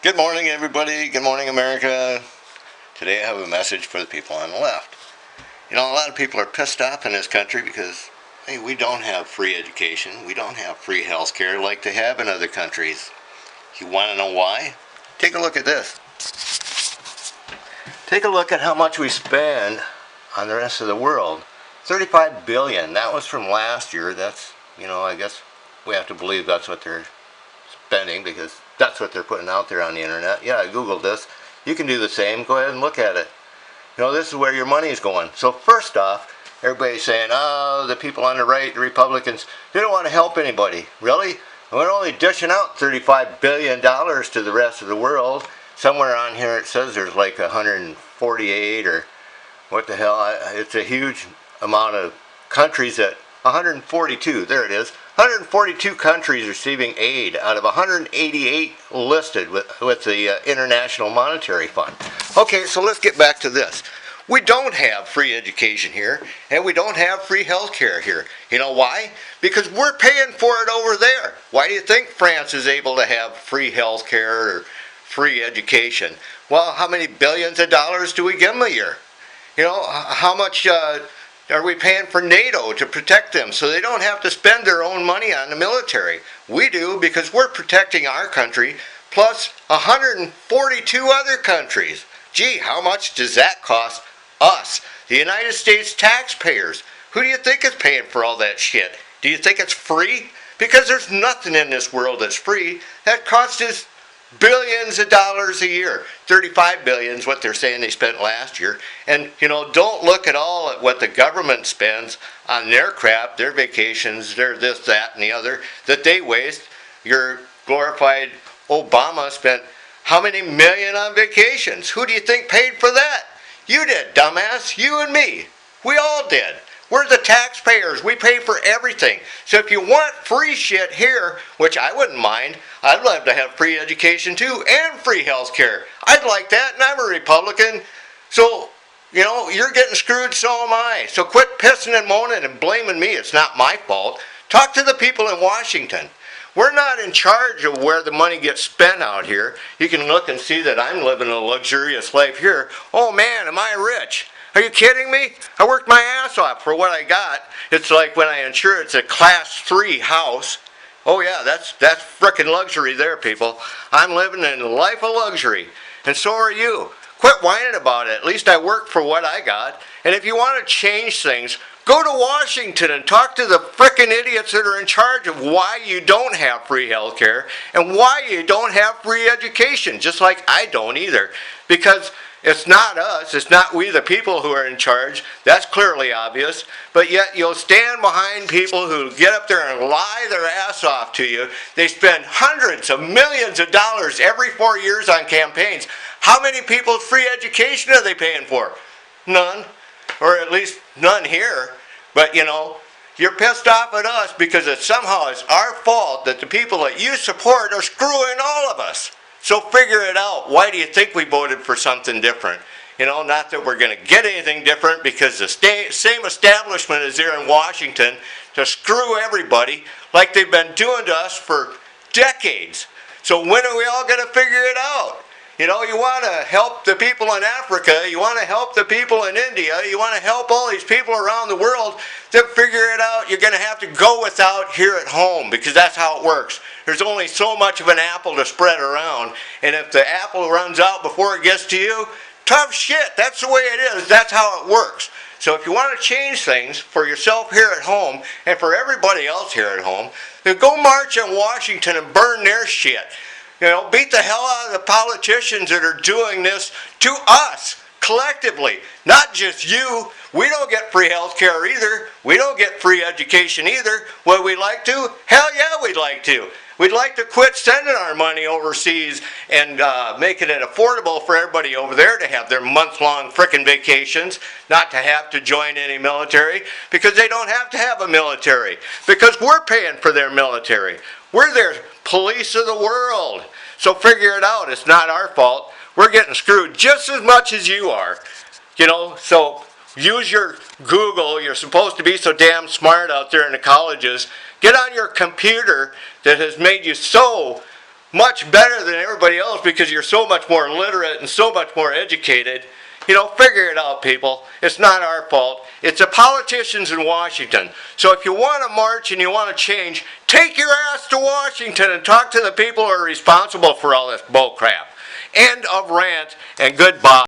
Good morning, everybody. Good morning, America. Today I have a message for the people on the left. You know, a lot of people are pissed off in this country because, hey, we don't have free education. We don't have free health care like they have in other countries. You want to know why? Take a look at this. Take a look at how much we spend on the rest of the world. 35 billion. That was from last year. That's, I guess we have to believe that's what they're spending because that's what they're putting out there on the internet. Yeah, I googled this. You can do the same. Go ahead and look at it. This is where your money is going. So first off, everybody's saying, oh, the people on the right, the Republicans, they don't want to help anybody. Really? We're only dishing out $35 billion to the rest of the world. Somewhere on here it says there's like 148 or what the hell. It's a huge amount of countries that 142, there it is. 142 countries receiving aid out of 188 listed with the International Monetary Fund. Okay, so let's get back to this. We don't have free education here, and we don't have free health care here. You know why? Because we're paying for it over there. Why do you think France is able to have free health care or free education? Well, how many billions of dollars do we give them a year? How much are we paying for NATO to protect them so they don't have to spend their own money on the military? We do because we're protecting our country plus 142 other countries. Gee, how much does that cost us, the United States taxpayers? Who do you think is paying for all that shit? Do you think it's free? Because there's nothing in this world that's free. That costs us billions of dollars a year. 35 billion is what they're saying they spent last year. And, don't look at all at what the government spends on their crap, their vacations, their this, that, and the other, that they waste. Your glorified Obama spent how many million on vacations? Who do you think paid for that? You did, dumbass. You and me. We all did. We're the taxpayers. We pay for everything. So if you want free shit here, which I wouldn't mind, I'd love to have free education too and free health care. I'd like that, and I'm a Republican. So, you're getting screwed, so am I. So quit pissing and moaning and blaming me. It's not my fault. Talk to the people in Washington. We're not in charge of where the money gets spent out here. You can look and see that I'm living a luxurious life here. Oh man, am I rich? Are you kidding me? I worked my ass off for what I got. It's like when I insure it's a class 3 house. Oh yeah, that's frickin' luxury there, people. I'm living in a life of luxury. And so are you. Quit whining about it. At least I worked for what I got. And if you want to change things, go to Washington and talk to the frickin' idiots that are in charge of why you don't have free health care and why you don't have free education, just like I don't either. Because it's not us, it's not we the people who are in charge, that's clearly obvious, but yet you'll stand behind people who get up there and lie their ass off to you. They spend hundreds of millions of dollars every 4 years on campaigns. How many people's free education are they paying for? None, or at least none here. But you're pissed off at us because somehow it's our fault that the people that you support are screwing all of us. So figure it out. Why do you think we voted for something different? Not that we're going to get anything different because the same establishment is there in Washington to screw everybody like they've been doing to us for decades. So when are we all going to figure it out? You want to help the people in Africa, you want to help the people in India, you want to help all these people around the world, then figure it out. You're going to have to go without here at home because that's how it works. There's only so much of an apple to spread around, and if the apple runs out before it gets to you, tough shit. That's the way it is. That's how it works. So if you want to change things for yourself here at home and for everybody else here at home, then go march in Washington and burn their shit. Beat the hell out of the politicians that are doing this to us, collectively. Not just you. We don't get free health care either. We don't get free education either. Would we like to? Hell yeah, we'd like to. We'd like to quit sending our money overseas and making it affordable for everybody over there to have their month-long frickin' vacations, not to have to join any military, because they don't have to have a military, because we're paying for their military. We're their police of the world. So figure it out. It's not our fault. We're getting screwed just as much as you are. So use your Google. You're supposed to be so damn smart out there in the colleges. Get on your computer that has made you so much better than everybody else because you're so much more literate and so much more educated. You know, figure it out, people. It's not our fault. It's the politicians in Washington. So if you want to march and you want to change, take your ass to Washington and talk to the people who are responsible for all this bull crap. End of rant, and goodbye.